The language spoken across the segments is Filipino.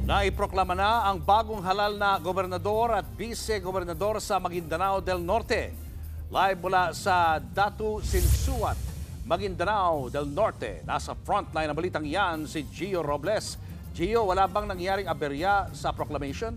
Naiproklama na ang bagong halal na gobernador at vice-gobernador sa Maguindanao del Norte. Live mula sa Datu Sinsuat, Maguindanao del Norte. Nasa frontline ng balitang yan si Gio Robles. Gio, wala bang nangyaring aberya sa proclamation?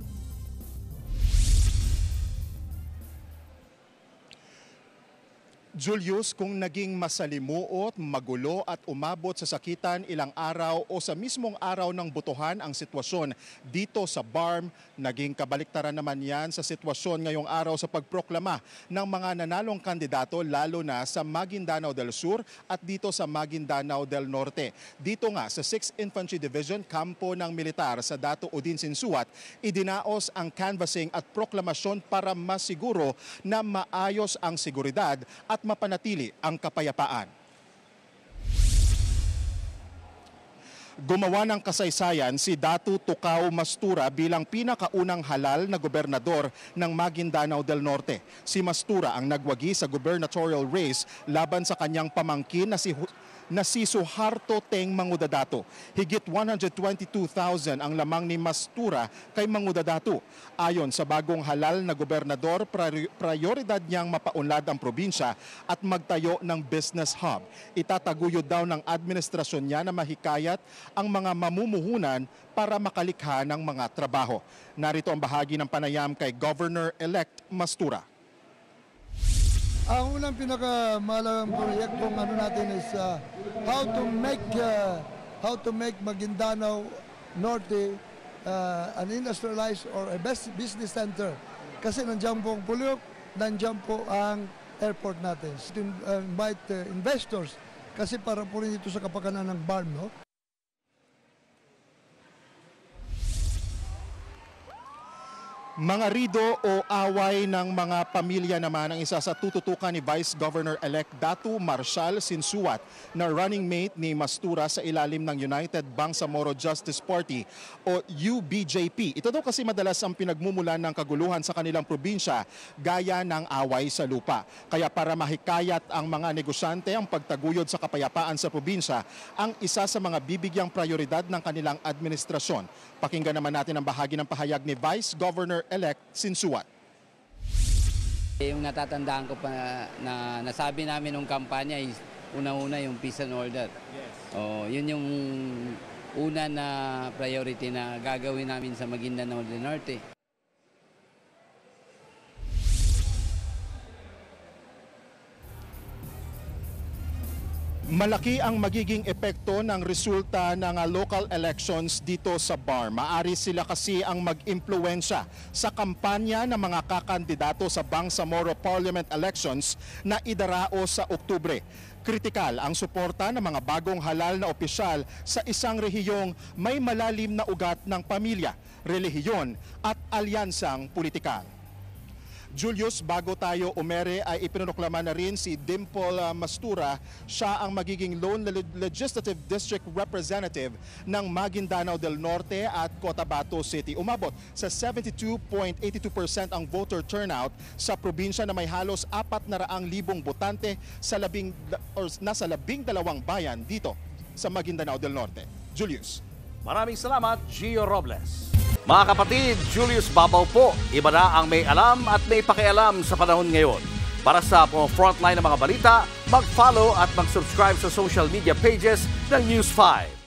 Julius, kung naging masalimuot, magulo at umabot sa sakitan ilang araw o sa mismong araw ng botohan ang sitwasyon dito sa BARM, naging kabaliktaran naman yan sa sitwasyon ngayong araw sa pagproklama ng mga nanalong kandidato lalo na sa Maguindanao del Sur at dito sa Maguindanao del Norte. Dito nga sa 6th Infantry Division, kampo ng militar sa Datu Udin Sinsuat, idinaos ang canvassing at proklamasyon para masiguro na maayos ang seguridad at mapanatili ang kapayapaan. Gumawa ng kasaysayan si Datu Tukaw Mastura bilang pinakaunang halal na gobernador ng Maguindanao del Norte. Si Mastura ang nagwagi sa gubernatorial race laban sa kanyang pamangkin na si Suharto Teng Mangudadato. Higit 122,000 ang lamang ni Mastura kay Mangudadato. Ayon sa bagong halal na gobernador, prioridad niyang mapaunlad ang probinsya at magtayo ng business hub. Itataguyod daw ng administrasyon niya na mahikayat ang mga mamumuhunan para makalikha ng mga trabaho. Narito ang bahagi ng panayam kay Governor-elect Mastura. Ang unang pinakamahalagang proyektong natin is how to make Maguindanao Norte an industrialized or a best business center. Kasi nandiyan po ang Puliok, nandiyan po ang airport natin. To invite investors kasi para po rin ito sa kapakanan ng BARM, no? Mga rido o away ng mga pamilya naman ang isa sa tututukan ni Vice Governor-elect Datu Marcial Sinsuat na running mate ni Mastura sa ilalim ng United Bangsamoro Justice Party o UBJP. Ito daw kasi madalas ang pinagmumulan ng kaguluhan sa kanilang probinsya gaya ng away sa lupa. Kaya para mahikayat ang mga negosyante ang pagtaguyod sa kapayapaan sa probinsya ang isa sa mga bibigyang prioridad ng kanilang administrasyon. Pakinggan naman natin ang bahagi ng pahayag ni Vice Governor-elect Sinsuat. Yung natatandaan ko pa na nasabi namin nung kampanya is una-una yung peace and order. Yes. Yun yung una na priority na gagawin namin sa Maguindanao del Norte. Malaki ang magiging epekto ng resulta ng local elections dito sa BARM. Maari sila kasi ang mag-impluwensya sa kampanya ng mga kakandidato sa Bangsamoro Parliament elections na idarao sa Oktubre. Kritikal ang suporta ng mga bagong halal na opisyal sa isang rehiyong may malalim na ugat ng pamilya, relihiyon at alyansang politikal. Julius, bago tayo umere ay ipinoklama na rin si Dimple Mastura. Siya ang magiging lone legislative district representative ng Maguindanao del Norte at Cotabato City. Umabot sa 72.82% ang voter turnout sa probinsya na may halos 400,000 botante sa nasa 12 bayan dito sa Maguindanao del Norte. Julius. Maraming salamat, Gio Robles. Mga kapatid, Julius Babaw po. Iba na ang may alam at may pakialam sa panahon ngayon. Para sa frontline ng mga balita, mag-follow at mag-subscribe sa social media pages ng News 5.